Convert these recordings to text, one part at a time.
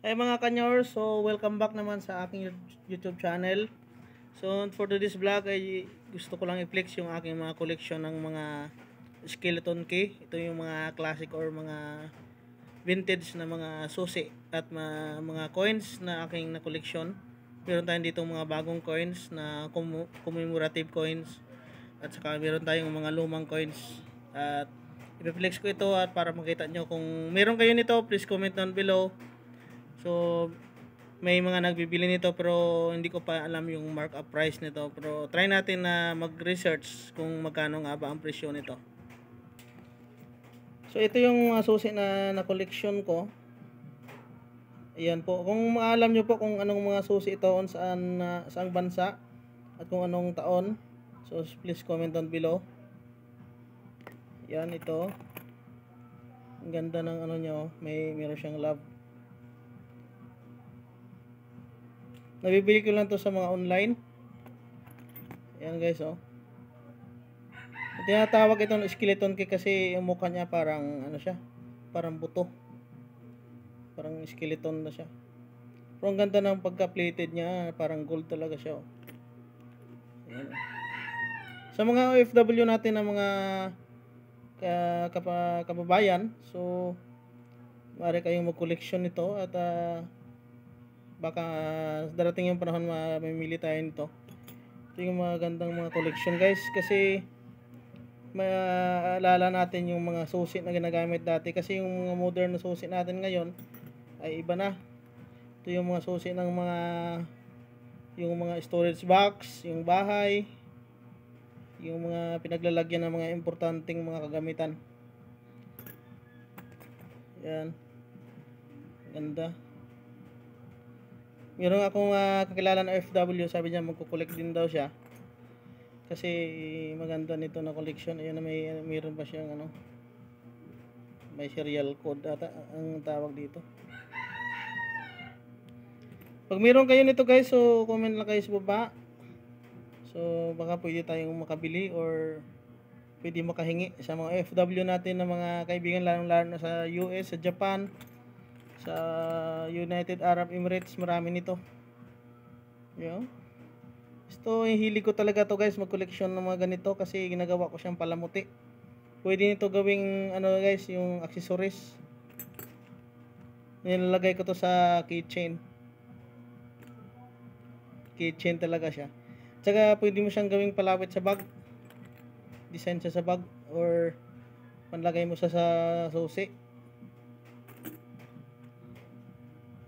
Hi mga kanyor, so welcome back naman sa aking YouTube channel. So for today's vlog ay gusto ko lang i-flex yung aking mga collection ng mga skeleton key. Ito yung mga classic or mga vintage na mga susi at mga coins na aking na collection. Meron tayong dito mga bagong coins na commemorative coins at saka meron tayong mga lumang coins. At i-flex ko ito at para makita nyo kung meron kayo nito, please comment down below. So, may mga nagbibili nito pero hindi ko pa alam yung markup price nito. Pero try natin na mag-research kung magkano nga ba ang presyo nito. So, ito yung susi na collection ko. Ayan po. Kung maalam nyo po kung anong mga susi ito saang bansa at kung anong taon. So, please comment down below. Yan, ito. Ang ganda ng ano nyo. Meron siyang love. Nabibili ko lang to sa mga online. Ayan guys, oh. Tinatawag itong skeleton key kasi yung mukha niya parang ano siya, parang buto. Parang skeleton na siya. Pero ang ganda ng pagka-plated niya, parang gold talaga siya, oh. Ayan, oh. Sa mga OFW natin na mga kababayan, so maaari kayong mag-collection nito at baka darating yung panahon mamimili tayo nito. Ito yung mga gandang mga collection guys, kasi maalala natin yung mga susi na ginagamit dati, kasi yung mga modern na susi natin ngayon ay iba na. Ito yung mga susi ng yung mga storage box, yung bahay, yung mga pinaglalagyan ng mga importanteng mga kagamitan. Yan, ganda. Meron akong kakilala na FW, sabi niya magko-collect din daw siya kasi maganda nito na collection. Ayun na mayroon pa siyang may serial code ata ang tawag dito. Pag meron kayo nito guys, so comment lang kayo sa baba. So baka pwede tayong makabili or pwede makahingi sa mga FW natin na mga kaibigan, lalo na sa US, sa Japan, sa United Arab Emirates. Marami nito. Yo. Ito, hilig ko talaga to guys, mag-collection ng mga ganito kasi ginagawa ko siyang palamuti. Pwede nito gawing guys, yung accessories. Nilalagay ko to sa keychain. Keychain talaga siya. Tsaka pwede mo siyang gawing palapit sa bag. Design siya sa bag or panlagay mo sa susi.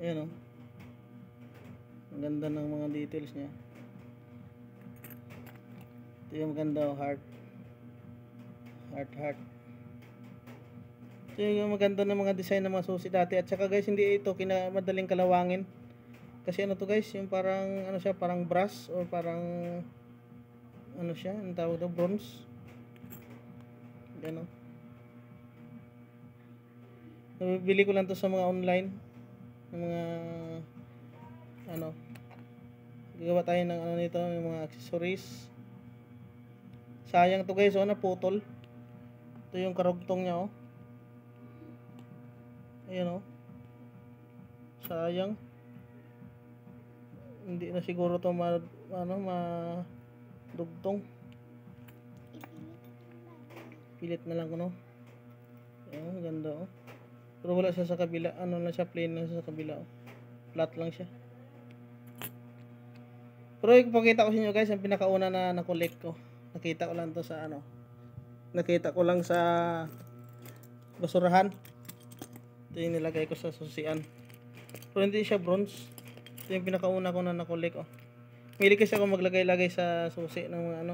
Ayan, oh. Ang ganda ng mga details niya. Ito yung maganda, oh, heart. Ito yung maganda ng mga design ng mga susi dati. At saka guys, hindi ito madaling kalawangin. Kasi to guys, yung parang siya, parang brass or parang siya, ang tawag daw, bronze. Yan, oh. Nabibili ko lang to sa mga online. Mga gagawa tayo ng nito, yung mga accessories. Sayang to guys, naputol. Ito yung karugtong niya, oh. Ayan, oh. Sayang. Hindi na siguro to madugtong. Pilit na lang ko, no. Ayan, ganda, oh. Pero wala siya sa kabila, lang siya, plain lang siya sa kabila, oh. Flat lang siya. Pero ipakita ko sa inyo guys, ang pinakauna na na-collect ko. Nakita ko lang to sa nakita ko lang sa basurahan. Ito yung nilagay ko sa susian. Pero hindi siya bronze. Ito yung pinakauna ko na na-collect, oh. Mili kasi ako maglagay-lagay sa susi ng mga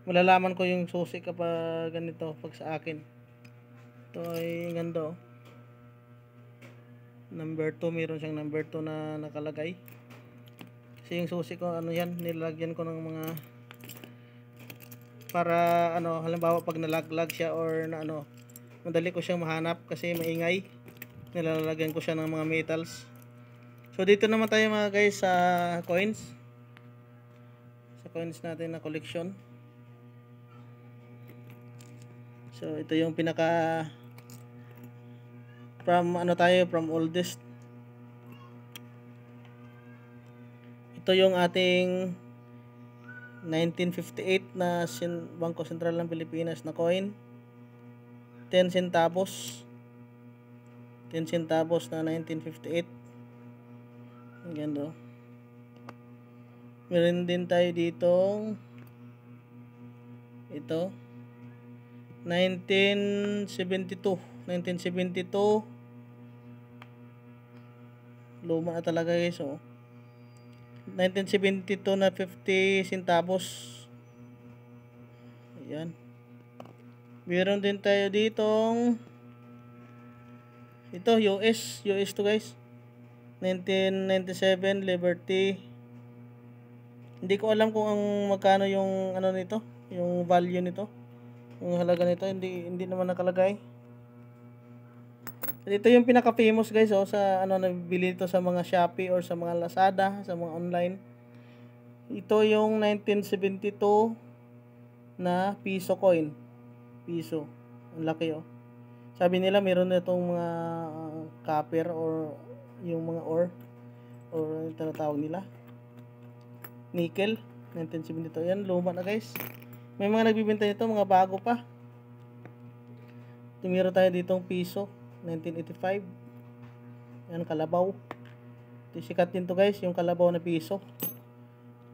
malalaman ko yung susi kapag ganito, pag sa akin. Ito ay ganda, oh. Number 2, meron siyang number 2 na nakalagay. Kasi yung susi ko, yan, nilagyan ko ng mga para halimbawa pag nalaglag siya or madali ko siyang mahanap kasi maingay. Nilalagyan ko siya ng mga metals. So dito naman tayo mga guys sa coins. Sa coins natin na collection. So ito yung pinaka from oldest. Ito yung ating 1958 na Bangko Sentral ng Pilipinas na coin. 10 centavos. 10 centavos na 1958. Ayan do. Meron din tayo ditong ito 1972 luma na talaga guys. 1972 na 50 centavos. Ayan. Meron din tayo ditong ito US to guys, 1997 Liberty. Hindi ko alam kung magkano yung ano nito, yung value nito, yung halaga nito, hindi naman nakalagay. At ito yung pinaka famous guys sa nabibili ito sa mga Shopee or sa mga Lazada, sa mga online. Ito yung 1972 na piso coin. Piso. Ang laki Sabi nila meron na itong mga copper or yung mga ore or tinatawag nila nickel. 1972 yan, luma na guys. May mga nagbibenta nito, mga bago pa. Tumira tayo ditong piso 1985. Yan, kalabaw. Ito, sikat din to guys, yung kalabaw na piso.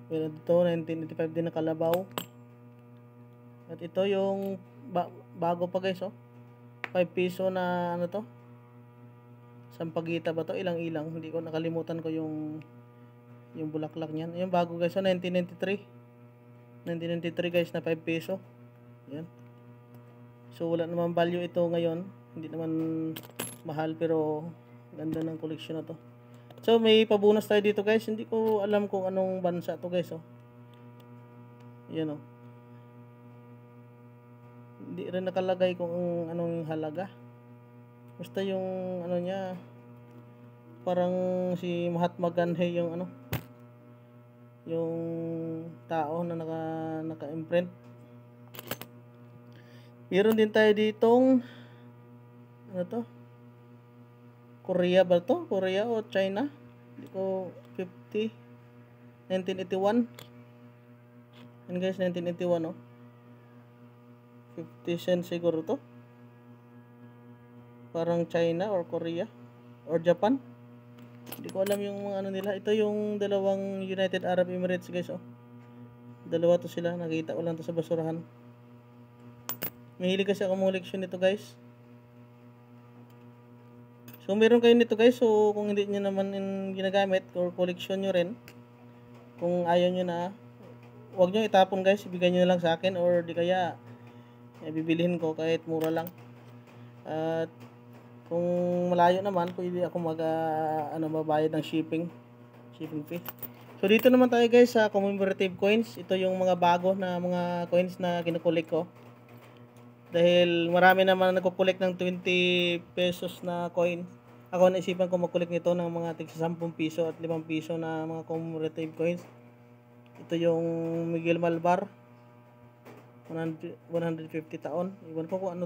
Pero dito 1985 din na kalabaw. At ito yung bago pa guys 5 piso na ano to, sampagita ba to, ilang hindi ko nakalimutan ko yung bulaklak niyan. Yung bago guys 1993 guys na 5 peso. Yan. So wala naman value ito ngayon, hindi naman mahal, pero ganda ng collection na to. So may pabonus tayo dito guys, hindi ko alam kung anong bansa to guys yan hindi rin nakalagay kung anong halaga. Basta yung ano niya, parang si Mahatma Gandhi yung yung tao na naka-imprint. Meron din tayo ditong Korea ba to? Korea o China? Hindi ko 50 1981. Yan guys, 1981 50 cents siguro to. Parang China or Korea or Japan. Hindi ko alam yung mga nila. Ito yung dalawang United Arab Emirates guys Dalawa to sila. Nakita ko lang to sa basurahan. Mahilig kasi ako collection nito guys. So meron kayo nito guys. So kung hindi nyo naman ginagamit or collection nyo rin, kung ayaw nyo na, huwag nyo itapon guys. Ibigay nyo lang sa akin or di kaya bibilihin ko kahit mura lang. At kung malayo naman, pwede ako mabayad ng shipping fee. So dito naman tayo guys sa commemorative coins. Ito yung mga bago na mga coins na kinukulik ko. Dahil marami naman nagkukulik ng 20 pesos na coin. Ako naisipan ko magkulik nito ng mga tig 10 piso at 5 piso na mga commemorative coins. Ito yung Miguel Malvar 150 taon. Iwan ko kung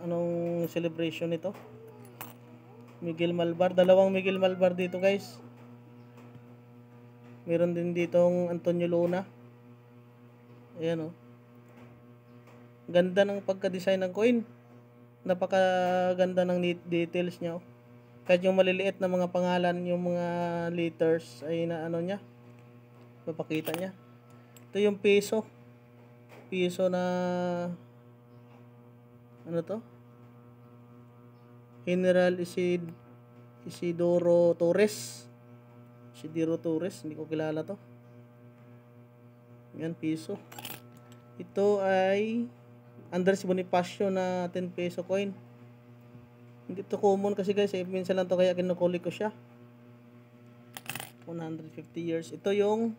anong celebration nito. Miguel Malvar, dalawang Miguel Malvar dito guys. Meron din ditong Antonio Luna. Ayan Ganda ng pagka-design ng coin. Napakaganda ng details niya Kahit yung maliliit na mga pangalan, yung mga letters ay niya, papakita niya. Ito yung piso. Piso na General Isidoro Torres. Hindi ko kilala to. Yan, piso. Ito ay Andres Bonifacio na 10 peso coin. Hindi to common kasi guys, minsan lang to kaya kinukulik ko siya. 150 years. Ito yung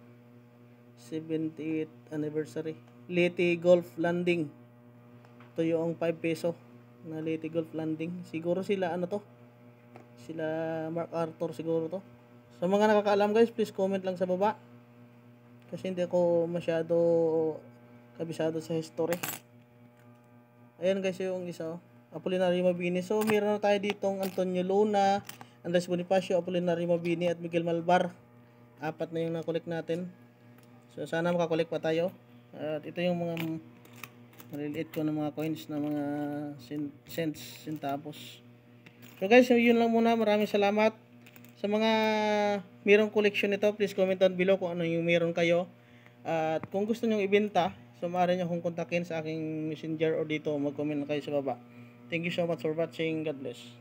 78th anniversary. Leyte Golf Landing. Ito yung 5 peso na Leyte Golf Landing. Siguro sila sila Mark Arthur siguro to. Sa mga nakakaalam guys, please comment lang sa baba. Kasi hindi ako masyado kabisado sa history. Ayan guys yung isa Apolinario Mabini. So meron na tayo ditong Antonio Luna, Andres Bonifacio, Apolinario Mabini at Miguel Malbar. 4 na yung na-collect natin. So sana makakolect pa tayo. At ito yung mga maliliit ko na mga coins na mga cents, centavos. So guys, yun lang muna. Maraming salamat. Sa mga mayroong collection nito, please comment down below kung ano yung meron kayo. At kung gusto nyo ibenta, so maaari nyo akong kontakin sa aking messenger o dito, mag-comment na kayo sa baba. Thank you so much for watching. God bless.